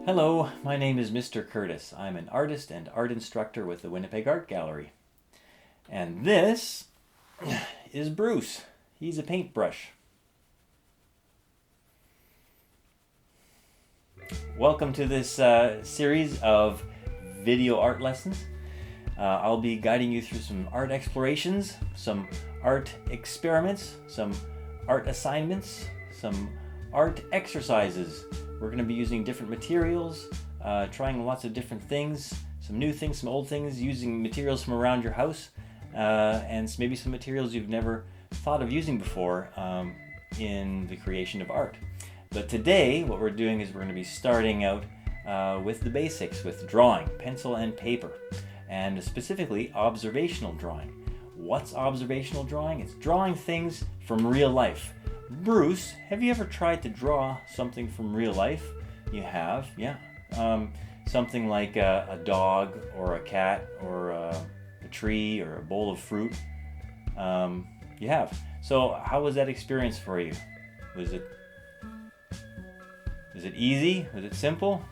Hello, my name is Mr. Curtis. I'm an artist and art instructor with the Winnipeg Art Gallery. And this is Bruce. He's a paintbrush. Welcome to this series of video art lessons. I'll be guiding you through some art explorations, some art experiments, some art assignments, some art exercises. We're going to be using different materials, trying lots of different things, some new things, some old things, using materials from around your house, and maybe some materials you've never thought of using before in the creation of art. But today, what we're doing is we're going to be starting out with the basics, with drawing, pencil and paper, and specifically observational drawing. What's observational drawing? It's drawing things from real life. Bruce, have you ever tried to draw something from real life? You have, yeah. Something like a dog or a cat or a tree or a bowl of fruit. You have. So how was that experience for you? Was it easy? Was it simple?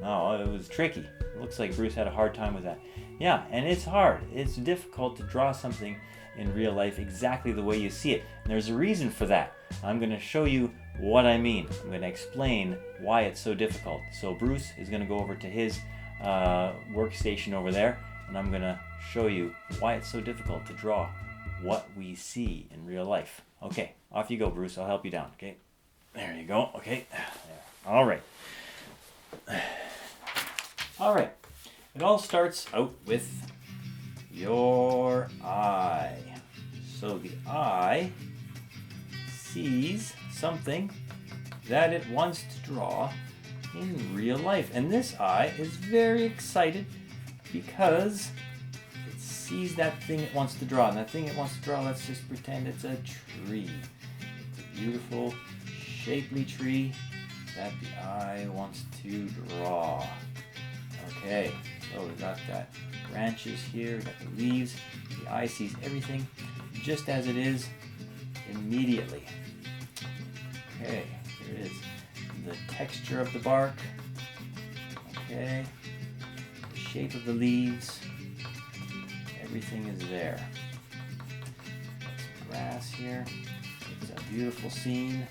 No, it was tricky. It looks like Bruce had a hard time with that. Yeah, and it's hard. It's difficult to draw something in real life exactly the way you see it. And there's a reason for that. I'm going to show you what I mean. I'm going to explain why it's so difficult. So Bruce is going to go over to his workstation over there, and I'm going to show you why it's so difficult to draw what we see in real life. Okay, off you go, Bruce. I'll help you down. Okay, there you go. Okay, there. All right. All right. It all starts out with your eye. So the eye sees something that it wants to draw in real life. And this eye is very excited because it sees that thing it wants to draw. And that thing it wants to draw, let's just pretend it's a tree. It's a beautiful, shapely tree that the eye wants to draw. Okay, so we've got that branches here, we've got the leaves. The eye sees everything just as it is immediately. Okay, here it is. The texture of the bark. Okay, the shape of the leaves. Everything is there. Some grass here. It's a beautiful scene.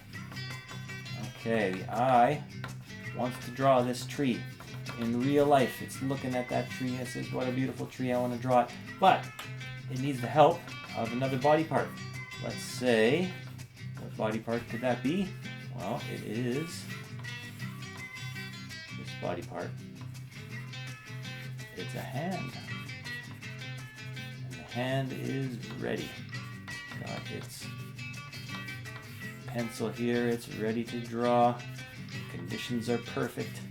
Okay, the eye wants to draw this tree. In real life, it's looking at that tree and it says, what a beautiful tree, I want to draw it. But it needs the help of another body part. Let's say, what body part could that be? Well, it is this body part. It's a hand. And the hand is ready. Got its pencil here, it's ready to draw. The conditions are perfect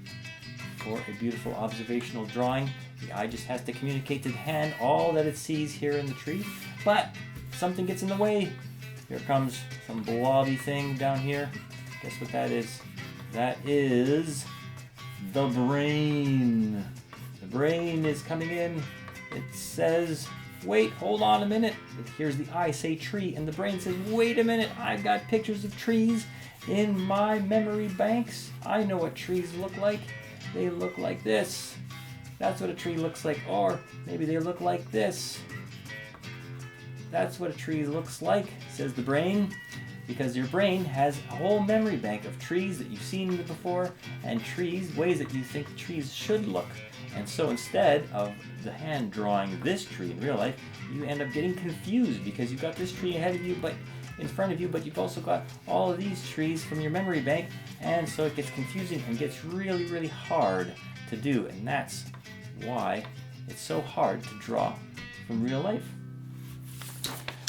for a beautiful observational drawing. The eye just has to communicate to the hand all that it sees here in the tree, but something gets in the way. Here comes some blobby thing down here. Guess what that is? That is the brain. The brain is coming in. It says, wait, hold on a minute. It hears the eye say tree, and the brain says, wait a minute, I've got pictures of trees in my memory banks. I know what trees look like. They look like this. That's what a tree looks like. Or maybe they look like this. That's what a tree looks like, says the brain, because your brain has a whole memory bank of trees that you've seen before and trees, ways that you think trees should look. And so instead of the hand drawing this tree in real life, you end up getting confused because you've got this tree ahead of you, but in front of you, but you've also got all of these trees from your memory bank, and so it gets confusing and gets really, really hard to do, and that's why it's so hard to draw from real life.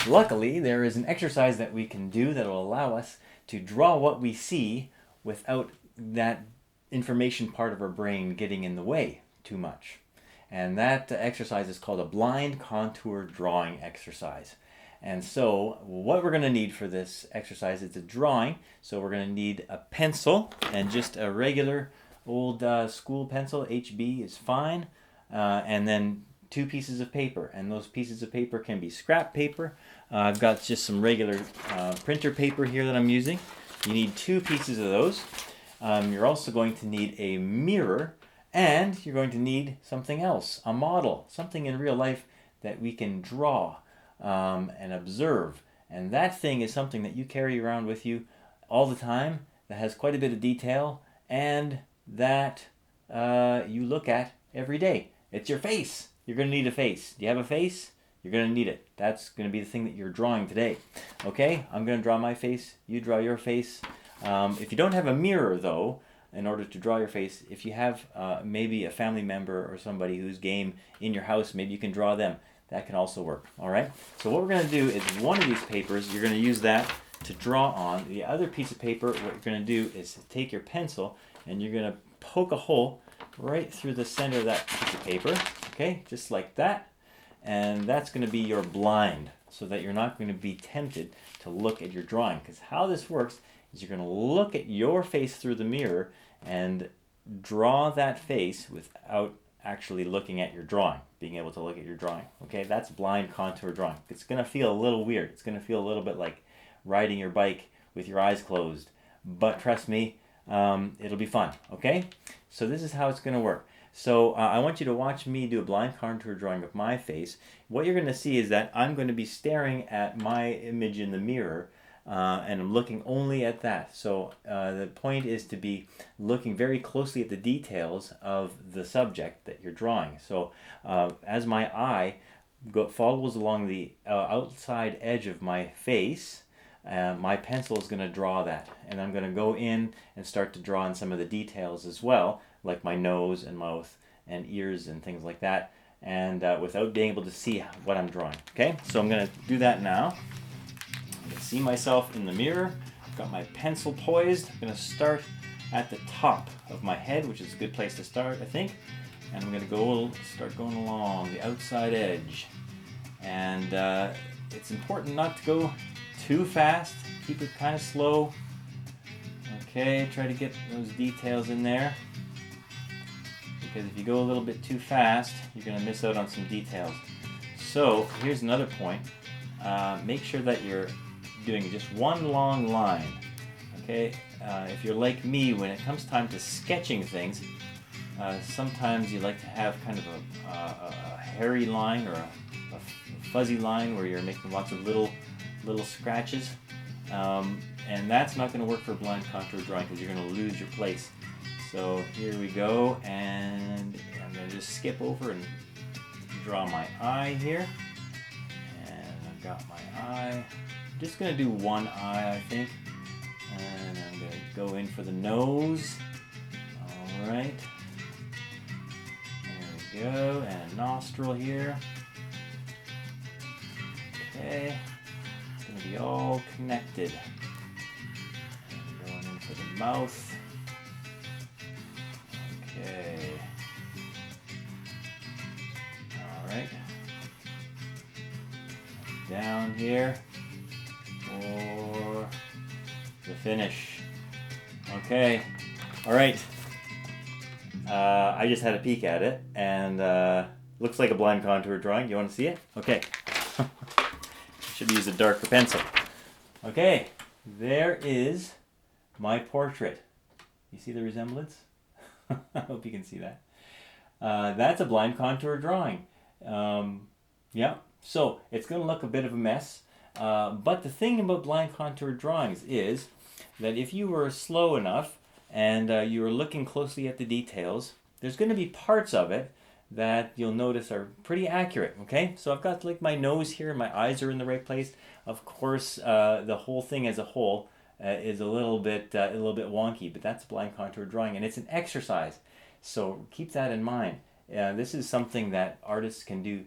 Luckily, there is an exercise that we can do that will allow us to draw what we see without that information part of our brain getting in the way too much. And that exercise is called a blind contour drawing exercise. And so what we're going to need for this exercise is a drawing. So we're going to need a pencil, and just a regular old school pencil, HB is fine. And then 2 pieces of paper, and those pieces of paper can be scrap paper. I've got just some regular printer paper here that I'm using. You need 2 pieces of those. You're also going to need a mirror, and you're going to need something else, a model, something in real life that we can draw and observe. And that thing is something that you carry around with you all the time, that has quite a bit of detail, and that you look at every day. It's your face. You're going to need a face. Do you have a face? You're going to need it. That's going to be the thing that you're drawing today. Okay, I'm going to draw my face. You draw your face. If you don't have a mirror, though, in order to draw your face, if you have maybe a family member or somebody who's game in your house, maybe you can draw them. That can also work. All right. So what we're going to do is one of these papers, you're going to use that to draw on. The other piece of paper, what you're going to do is take your pencil and you're going to poke a hole right through the center of that piece of paper. Okay, just like that. And that's going to be your blind, so that you're not going to be tempted to look at your drawing. Because how this works is you're going to look at your face through the mirror and draw that face without actually looking at your drawing, being able to look at your drawing. Okay, that's blind contour drawing. It's going to feel a little weird. It's going to feel a little bit like riding your bike with your eyes closed. But trust me, it'll be fun. Okay, so this is how it's going to work. So I want you to watch me do a blind contour drawing of my face. What you're going to see is that I'm going to be staring at my image in the mirror, and I'm looking only at that. So the point is to be looking very closely at the details of the subject that you're drawing. So as my eye follows along the outside edge of my face, my pencil is going to draw that. And I'm going to go in and start to draw in some of the details as well, like my nose and mouth and ears and things like that, and without being able to see what I'm drawing. Okay, so I'm going to do that now. I can see myself in the mirror. I've got my pencil poised. I'm going to start at the top of my head, which is a good place to start, I think. And I'm going to start going along the outside edge. And it's important not to go too fast. Keep it kind of slow. Okay, try to get those details in there. Because if you go a little bit too fast, you're going to miss out on some details. So here's another point. Make sure that you're doing just one long line. Okay, if you're like me, when it comes time to sketching things, sometimes you like to have kind of a hairy line or a fuzzy line where you're making lots of little scratches. And that's not going to work for blind contour drawing because you're going to lose your place. So here we go, and I'm going to just skip over and draw my eye here. And I've got my eye. I'm just going to do one eye, I think. And I'm going to go in for the nose. All right. There we go, and a nostril here. Okay. It's going to be all connected. And going in for the mouth. Okay. All right. Down here for the finish. Okay. All right. I just had a peek at it, and looks like a blind contour drawing. You want to see it? Okay. Should use a darker pencil. Okay. There is my portrait. You see the resemblance? I hope you can see that. That's a blind contour drawing. Yeah, so it's going to look a bit of a mess. But the thing about blind contour drawings is that if you were slow enough and you were looking closely at the details, there's going to be parts of it that you'll notice are pretty accurate. Okay, so I've got like my nose here and my eyes are in the right place. Of course, the whole thing as a whole is a little bit wonky, but that's blind contour drawing, and it's an exercise. So keep that in mind. This is something that artists can do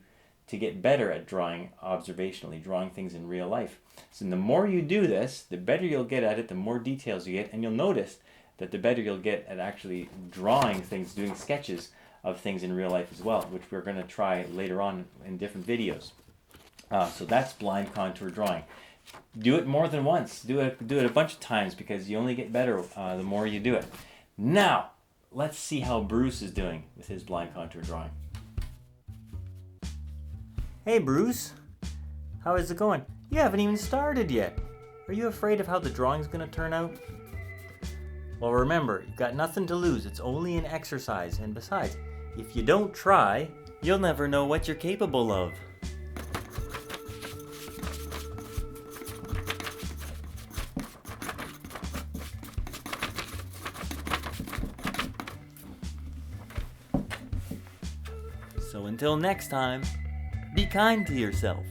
to get better at drawing observationally, drawing things in real life. So the more you do this, the better you'll get at it, the more details you get, and you'll notice that the better you'll get at actually drawing things, doing sketches of things in real life as well, which we're going to try later on in different videos. So that's blind contour drawing. Do it more than once. Do it a bunch of times because you only get better the more you do it. Now, let's see how Bruce is doing with his blind contour drawing. Hey Bruce, how is it going? You haven't even started yet. Are you afraid of how the drawing's going to turn out? Well, remember, you've got nothing to lose. It's only an exercise. And besides, if you don't try, you'll never know what you're capable of. So until next time, be kind to yourself.